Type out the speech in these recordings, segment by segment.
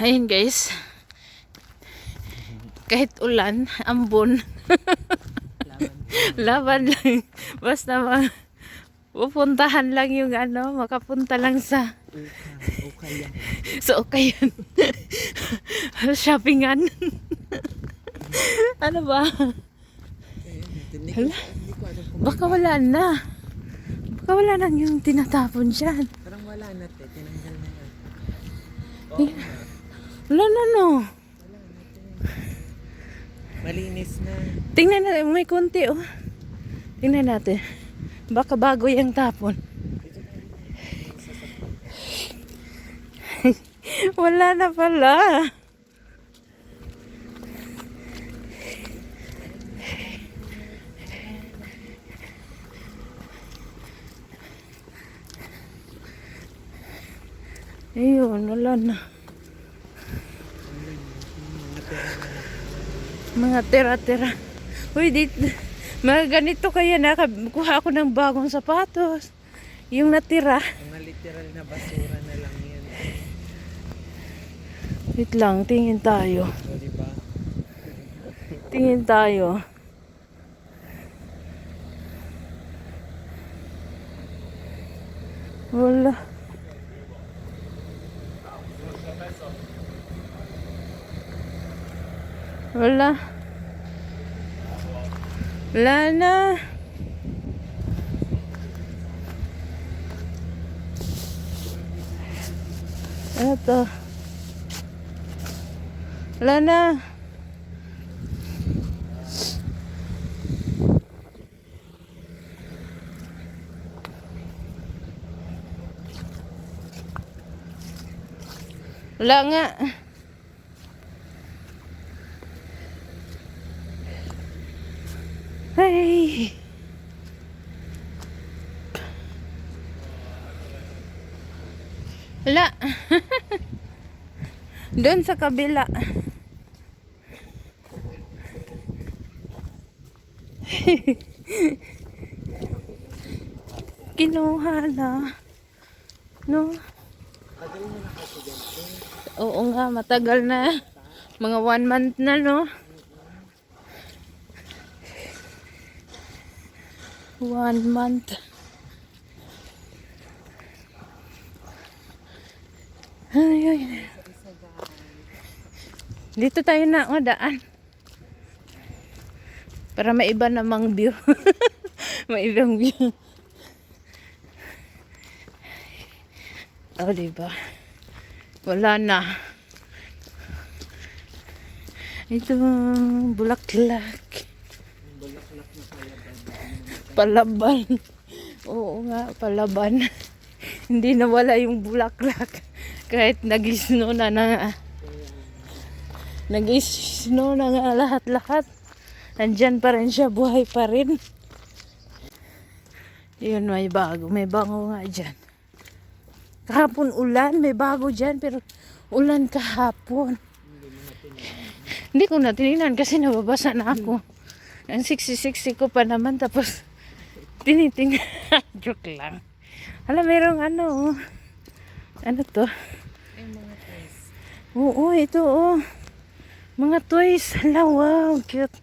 Ayun guys, kahit ulan, ambon, laban lang. Basta pupuntahan lang yung makapunta lang sa Ukayan. Shoppingan. Ano ba? Hala, baka wala na. Baka wala na yung tinatapon dyan. Parang wala na tinanggal na yan. Wala na no. Malinis na. Tingnan natin, may konti oh. Tingnan natin. Baka bago yung tapon. Wala na pala. Ayun, wala na. Mga tira-tira. Uy, mga ganito kaya nakakuha ako ng bagong sapatos. Yung natira. Mga literal na basura na lang yan. Wait lang, tingin tayo. O, diba? Tingin tayo. Wala. Wala. Wala na. Ano to? Wala na. Wala nga. Hey. Wala. Doon sa kabila. Kinuha na. No? Oo nga, matagal na. Mga 1 month na, no? 1 month. Ay, ay. Dito tayo na daan. Para maiba namang view. Maibang view. Oh, diba? Wala na. Ito, bulaklak. Palaban. Oo nga, palaban. Hindi nawala yung bulaklak. Kahit nag-snow na nag-snow na nga lahat-lahat. Andyan pa rin siya, buhay pa rin. Yun, may bago. May bango nga dyan. Kahapon ulan, may bago dyan. Pero ulan kahapon. Hindi ko na tinignan kasi nababasa na ako. Ang siksi-siksi ko pa naman. Tapos tinitingnan. Joke lang. Hala, merong ano. Ano to? Ay, mga toys. Oo, ito oh. Mga toys. Hala, wow, cute.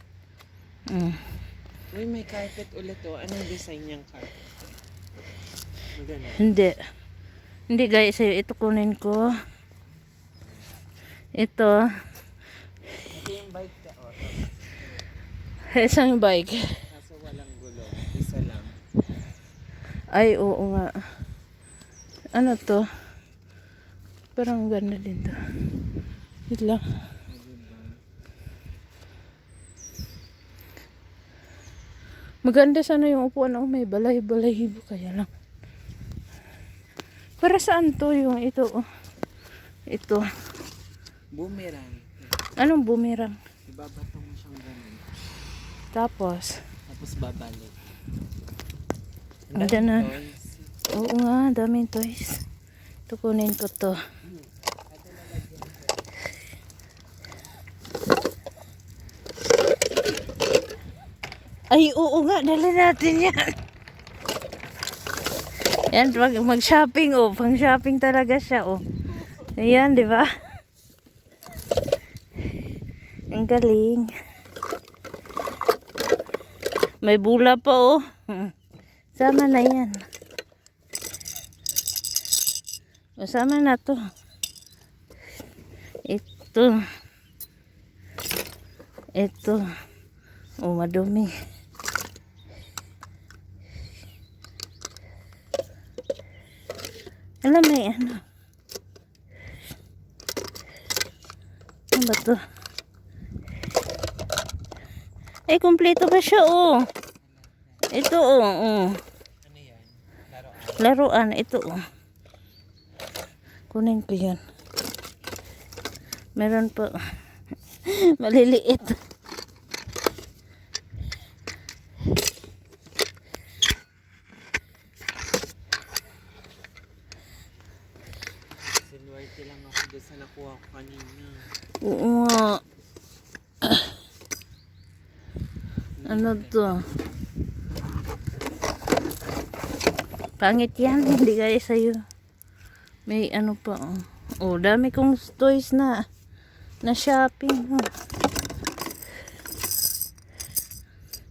Uy, may carpet ulit oh. Anong design niyang carpet? Maganda. Hindi. Hindi guys, ito kunin ko. Ito. Ito yung bike ka oh. Isang bike. Kaso walang gulong. Isa lang. Ay, oo nga. Ano to? Parang ganda din to. Wait lang. Maganda sana yung upuan. Oh, may balay-balahibo kaya lang. Para saan to yung ito? Oh. Ito. Boomerang. Anong boomerang? Ibabato mo siyang ganun. Tapos babalik. andyan na. Toys. Oo nga, daming toys. Ito kunin ko to. Ay, oo nga, dali natin yan. Yan, mag-shopping, oh. Pang-shopping talaga siya, oh. Ayan, di ba? Ang galing. May bula pa oh. Sama na yan. Sama na to. Ito. Ito. Oh, madumi. Alam mo ano? Ano ba to? Eh, kumpleto ba siya, oh. Ito, oh. Ano yan? Laruan. Ito, oh. Kunin ko yan. Meron pa. Maliliit. Sinuwerte lang ako doon sa nakuha ko kanina. Oo nga. Ano to? Pangit yan. Hindi gaya sa'yo. May ano pa. Oh, dami kong toys na shopping. Oh.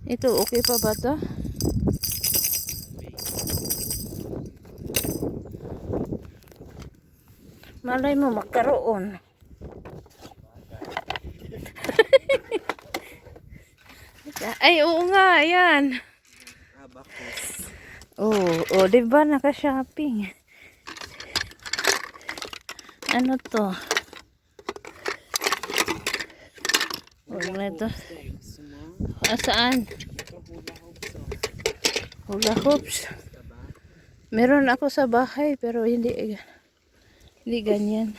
Ito, okay pa ba to? Malay mo magkaroon. Ay, oo nga, ayan. Abacus. Oh, di ba naka-shopping? Ano to? Huwag na ito. Saan? Ito hula hoops. Hula hoops. Meron ako sa bahay pero hindi ganyan.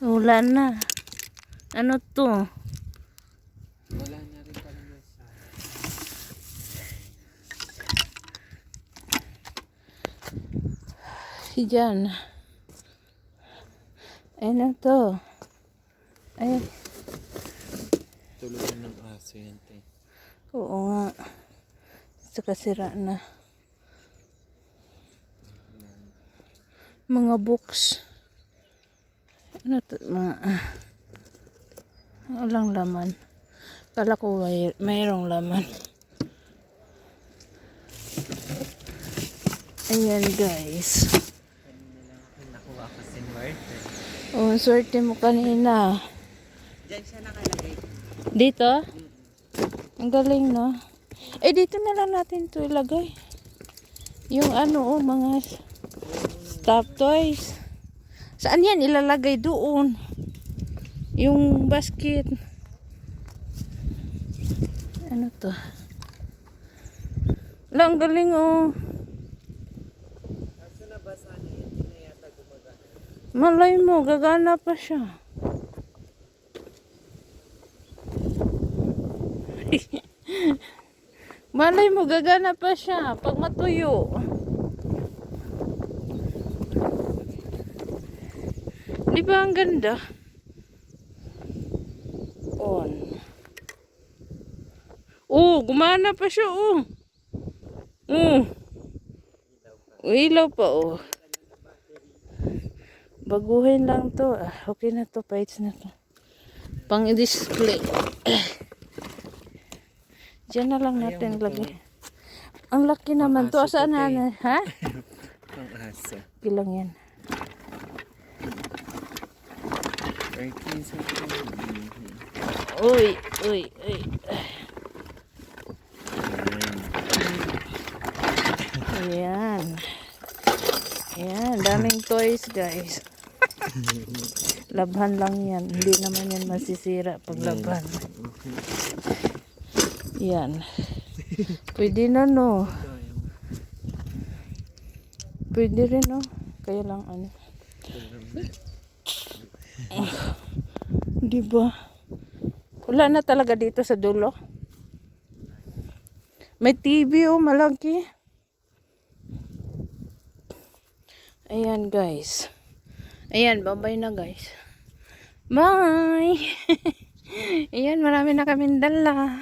Wala na. Ano to? Wala na rin pala nasa. Diyan. Ano to? Ay. Tulungan ng aso yan, te. Oo nga. Saka sira na. Mga books. Ano to? Mga walang laman. Kala ko mayroong laman. Ayan guys. Kanina lang ako nakuha ko sinuwerte. Oh, ang swerte mo kanina. Diyan siya nakalagay. Dito? Ang galing, no? Eh, dito na lang natin to ilagay. Yung ano, mga stuffed toys. Saan yan ilalagay? Doon. Yung basket. Ano to? Lang galing, oh. Kaso nabasa na yan, hindi na yata gumagana. Malay mo, gagana pa siya. Malay mo, gagana pa siya pag matuyo. Di ba ang ganda? On. Oh, gumana pa siya, oh. Ilaw pa, oh. Baguhin lang to. Okay na to, paits na to. Pang display. Diyan na lang natin lagay. Ang laki naman to. Aso Saan to, na? Ha? Ang aso. Ilang yan. Or 15 ko lang. Uy. Ayan. Ayan. Daming toys, guys. Labhan lang yan. Hindi naman yan masisira pag labhan. Yan. Pwede na, no? Pwede rin, no? Kaya lang, ano. Diba? Wala na talaga dito sa dulo. May TV, oh, malaki. Ayan, guys. Ayan, bye-bye na, guys. Bye! Ayan, marami na kaming dala.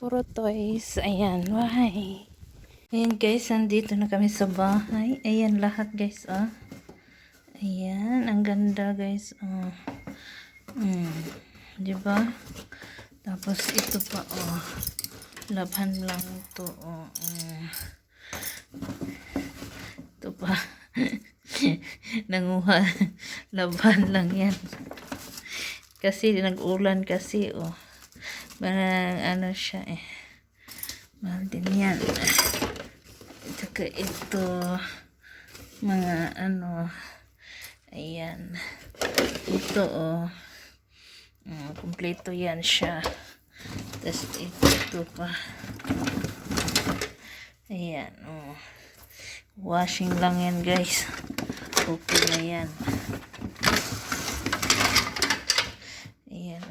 Puro toys. Ayan, why? Ayan guys, nandito na kami sa bahay. Ayan lahat guys, oh. Ayan, ang ganda guys, oh. Diba? Tapos ito pa, oh. Laban lang to, oh. Ito pa. Nanguha. Laban lang yan. Kasi nag-ulan kasi, oh. Parang ano siya, eh. Mahal din yan. Tsaka ito, mga ano, ayan. Ito, oh. Kompleto yan siya. Tapos ito pa. Ayan, oh. Washing lang yan, guys. Okay na yan. Ayan,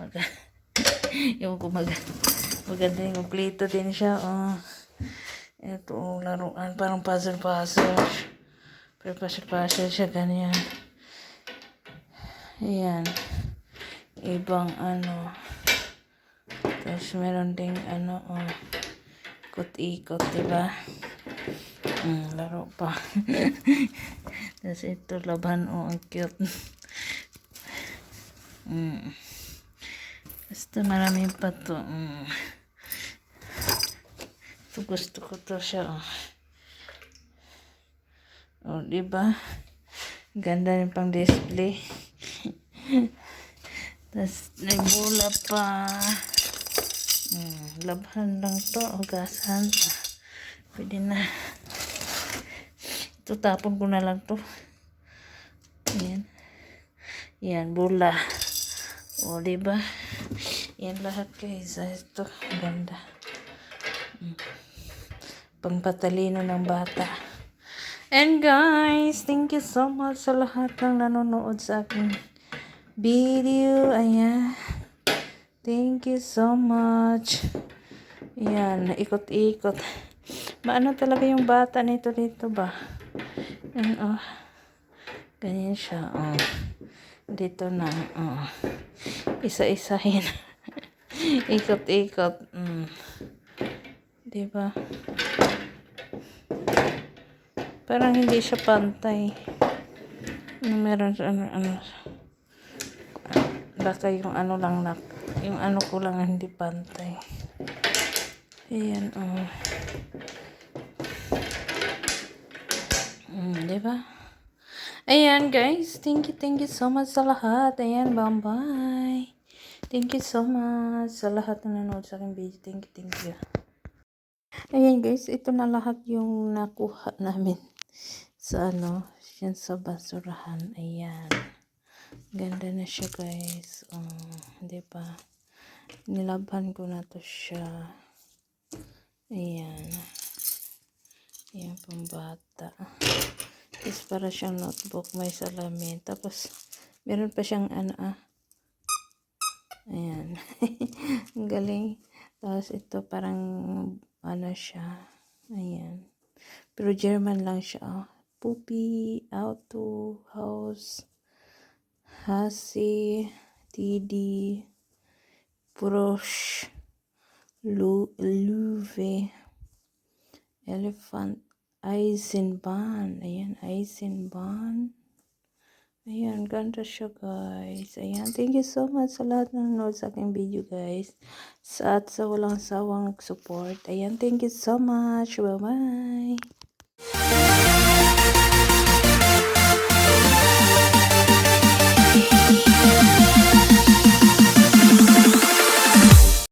yung maganda yung kompleto din siya, oh. Ito, oh, laruan. Parang puzzle-puzzle. Pero puzzle-puzzle siya, ganyan. Ayan. Ibang ano. Tapos meron ding ano, oh. Ikot-ikot, diba? Laro pa. Tapos ito, laban, oh. Ang cute. Basta marami pa to. Ito gusto ko to siya, oh. Oh, diba? Ganda rin pang display. Tapos may bola pa. Laban lang to. Hugasan. Pwede na. Ito tapon ko na lang to. Ayan. Yan, bola. O, diba? Yan lahat guys. Ito, ganda. Pangpatalino ng bata. And guys, thank you so much sa lahat ng nanonood sa aking video. Ayan. Thank you so much. Ayan, ikot-ikot. Maano talaga yung bata nito dito ba? Ayan, oh. Ganyan siya, oh. Dito na, oh. Isa-isahin. Ikot-ikot. Diba? Parang hindi siya pantay. Meron siya, ano. Baka yung ano lang na, yung ano ko lang hindi pantay. Ayan, oh. Diba? Ayan, guys. Thank you so much sa lahat. Ayan, bye-bye. Thank you so much sa lahat na nanonood sa aking video. Thank you. Ayan, guys. Ito na lahat yung nakuha namin sa ano, yan sa basurahan. Ayan. Ganda na siya, guys. Diba? Nilaban ko na to siya. Ayan. Ayan, pambata. Tapos para siyang notebook, may salamin. Tapos, meron pa siyang ano, Ayan. Ang galing. Tapos ito parang ano siya. Ayan. Pero German lang siya, oh. Puppy, Auto, House, Hasi, Tidi, Brush, Luve, Elephant, Eisenbahn. Ayan, Eisenbahn. Ayan, ganda siya, guys. Ayan, thank you so much sa lahat na nanonood sa aking video, guys. At sa walang sawang support. Ayan, thank you so much. Bye-bye.